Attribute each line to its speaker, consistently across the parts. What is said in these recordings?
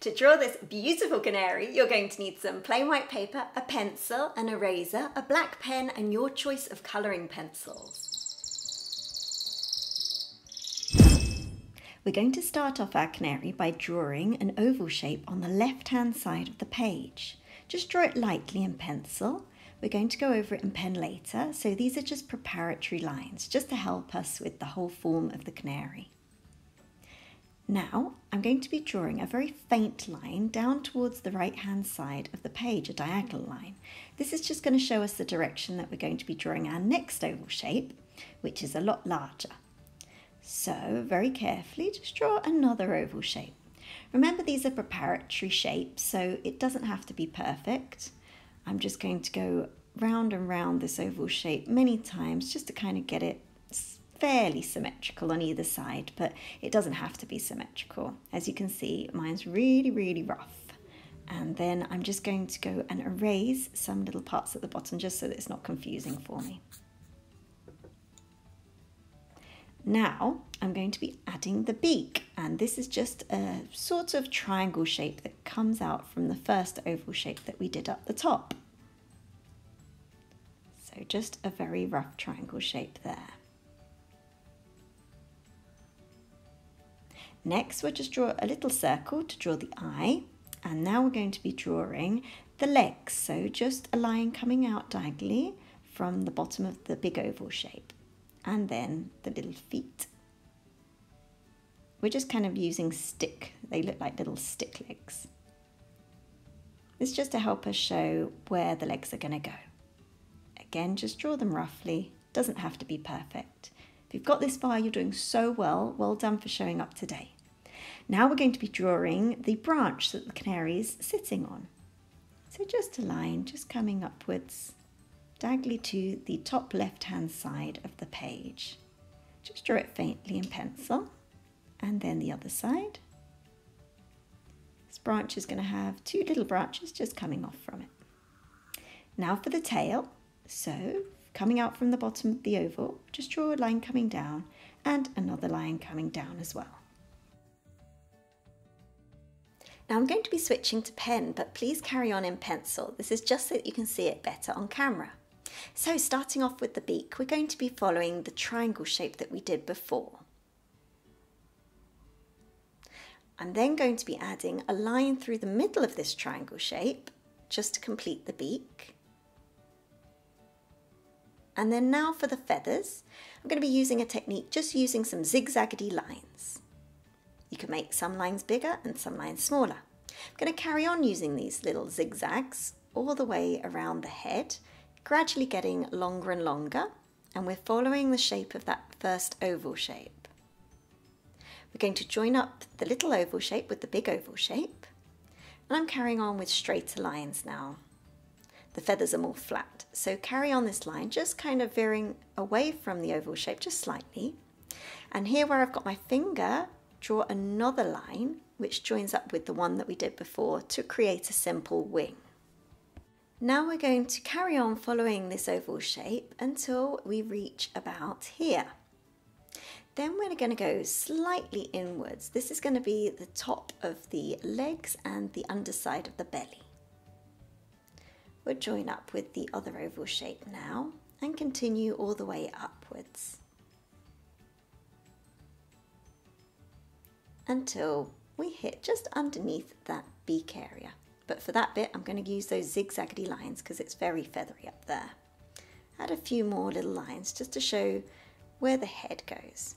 Speaker 1: To draw this beautiful canary, you're going to need some plain white paper, a pencil, an eraser, a black pen, and your choice of colouring pencils. We're going to start off our canary by drawing an oval shape on the left-hand side of the page. Just draw it lightly in pencil. We're going to go over it in pen later, so these are just preparatory lines, just to help us with the whole form of the canary. Now, I'm going to be drawing a very faint line down towards the right-hand side of the page, a diagonal line. This is just going to show us the direction that we're going to be drawing our next oval shape, which is a lot larger. So, very carefully, just draw another oval shape. Remember, these are preparatory shapes, so it doesn't have to be perfect. I'm just going to go round and round this oval shape many times just to kind of get it fairly symmetrical on either side, but it doesn't have to be symmetrical. As you can see, mine's really rough. And then I'm just going to go and erase some little parts at the bottom just so that it's not confusing for me. Now I'm going to be adding the beak, and this is just a sort of triangle shape that comes out from the first oval shape that we did up the top. So just a very rough triangle shape there. Next, we'll just draw a little circle to draw the eye, and now we're going to be drawing the legs, so just a line coming out diagonally from the bottom of the big oval shape, and then the little feet. We're just kind of using stick, they look like little stick legs. This is just to help us show where the legs are going to go. Again, just draw them roughly, doesn't have to be perfect. If you've got this far, you're doing so well. Well done for showing up today. Now we're going to be drawing the branch that the canary is sitting on. So just a line, just coming upwards, diagonally to the top left-hand side of the page. Just draw it faintly in pencil, and then the other side. This branch is going to have two little branches just coming off from it. Now for the tail. So coming out from the bottom of the oval, just draw a line coming down and another line coming down as well. Now I'm going to be switching to pen, but please carry on in pencil. This is just so that you can see it better on camera. So starting off with the beak, we're going to be following the triangle shape that we did before. I'm then going to be adding a line through the middle of this triangle shape, just to complete the beak. And then now for the feathers, I'm going to be using a technique just using some zigzaggedy lines. You can make some lines bigger and some lines smaller. I'm going to carry on using these little zigzags all the way around the head, gradually getting longer and longer, and we're following the shape of that first oval shape. We're going to join up the little oval shape with the big oval shape, and I'm carrying on with straighter lines now. The feathers are more flat, so carry on this line, just kind of veering away from the oval shape just slightly. And here where I've got my finger, draw another line which joins up with the one that we did before to create a simple wing. Now we're going to carry on following this oval shape until we reach about here. Then we're going to go slightly inwards. This is going to be the top of the legs and the underside of the belly. We'll join up with the other oval shape now and continue all the way upwards until we hit just underneath that beak area. But for that bit, I'm going to use those zigzaggedy lines because it's very feathery up there. Add a few more little lines just to show where the head goes.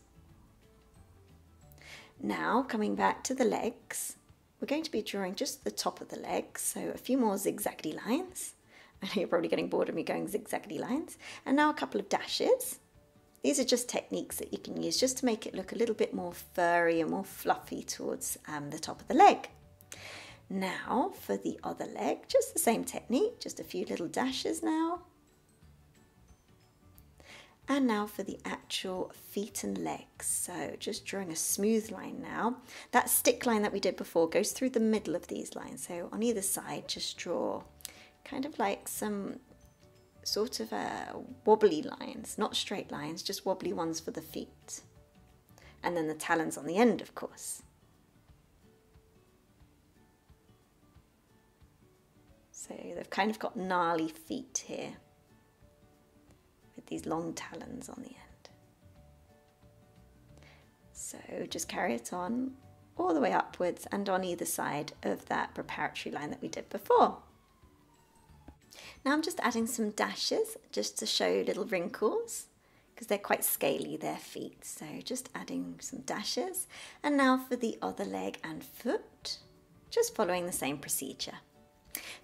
Speaker 1: Now, coming back to the legs, we're going to be drawing just the top of the legs, so a few more zigzaggedy lines. I know you're probably getting bored of me going zigzaggedy lines. And now a couple of dashes. These are just techniques that you can use just to make it look a little bit more furry and more fluffy towards the top of the leg. Now for the other leg, just the same technique, just a few little dashes now. And now for the actual feet and legs. So just drawing a smooth line now. That stick line that we did before goes through the middle of these lines. So on either side, just draw kind of like some sort of wobbly lines, not straight lines, just wobbly ones for the feet. And then the talons on the end, of course. So they've kind of got gnarly feet here with these long talons on the end. So just carry it on all the way upwards and on either side of that preparatory line that we did before. Now I'm just adding some dashes just to show little wrinkles because they're quite scaly, their feet. So just adding some dashes. And now for the other leg and foot, just following the same procedure.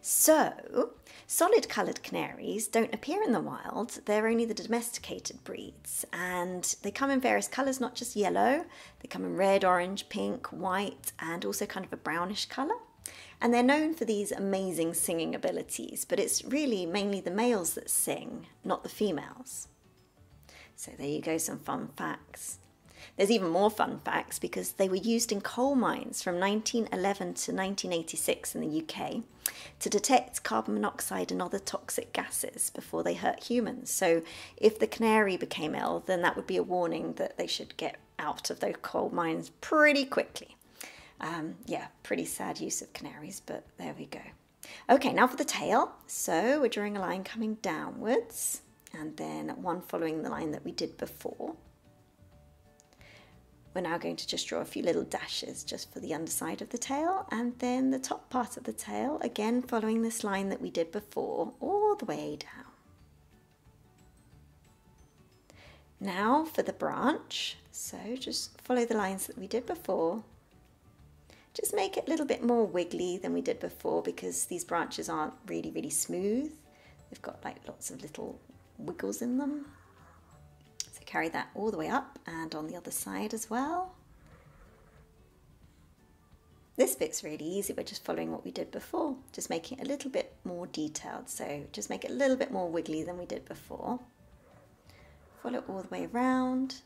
Speaker 1: So, solid coloured canaries don't appear in the wild, they're only the domesticated breeds, and they come in various colours, not just yellow, they come in red, orange, pink, white, and also kind of a brownish colour. And they're known for these amazing singing abilities, but it's really mainly the males that sing, not the females. So there you go, some fun facts. There's even more fun facts because they were used in coal mines from 1911 to 1986 in the UK to detect carbon monoxide and other toxic gases before they hurt humans. So if the canary became ill, then that would be a warning that they should get out of those coal mines pretty quickly. Yeah, pretty sad use of canaries, but there we go. Okay, now for the tail. So we're drawing a line coming downwards and then one following the line that we did before. We're now going to just draw a few little dashes just for the underside of the tail and then the top part of the tail, again following this line that we did before, all the way down. Now for the branch, so just follow the lines that we did before. Just make it a little bit more wiggly than we did before because these branches aren't really smooth. They've got like lots of little wiggles in them. Carry that all the way up and on the other side as well. This bit's really easy, we're just following what we did before, just making it a little bit more detailed, so just make it a little bit more wiggly than we did before. Follow it all the way around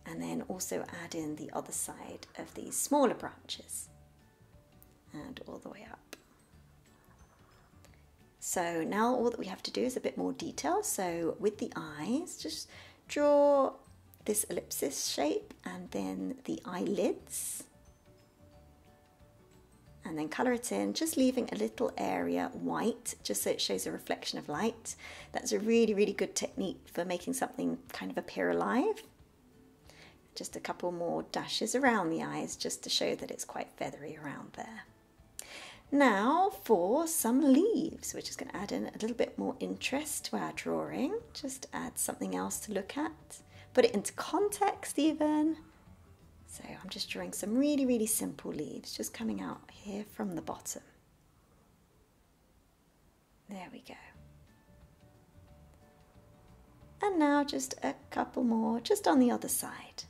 Speaker 1: and then also add in the other side of these smaller branches and all the way up. So now all that we have to do is a bit more detail, so with the eyes, just draw this ellipsis shape and then the eyelids and then colour it in, just leaving a little area white just so it shows a reflection of light. That's a really good technique for making something kind of appear alive. Just a couple more dashes around the eyes just to show that it's quite feathery around there. Now for some leaves, we're just going to add in a little bit more interest to our drawing, just add something else to look at, put it into context even. So I'm just drawing some really simple leaves just coming out here from the bottom. There we go. And now just a couple more just on the other side.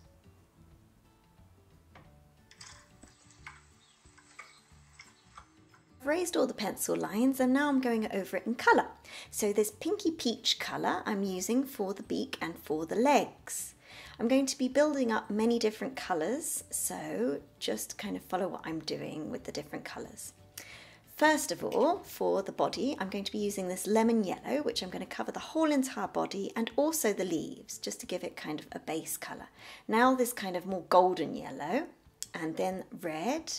Speaker 1: Raised all the pencil lines and now I'm going over it in colour. So this pinky peach colour I'm using for the beak and for the legs. I'm going to be building up many different colours, so just kind of follow what I'm doing with the different colours. First of all, for the body, I'm going to be using this lemon yellow, which I'm going to cover the whole entire body and also the leaves, just to give it kind of a base colour. Now this kind of more golden yellow, and then red,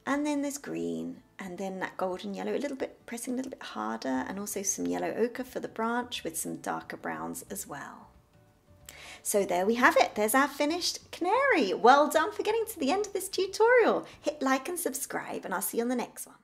Speaker 1: and then this green, and then that golden yellow, a little bit, pressing a little bit harder, and also some yellow ochre for the branch with some darker browns as well. So there we have it, there's our finished canary. Well done for getting to the end of this tutorial. Hit like and subscribe, and I'll see you on the next one.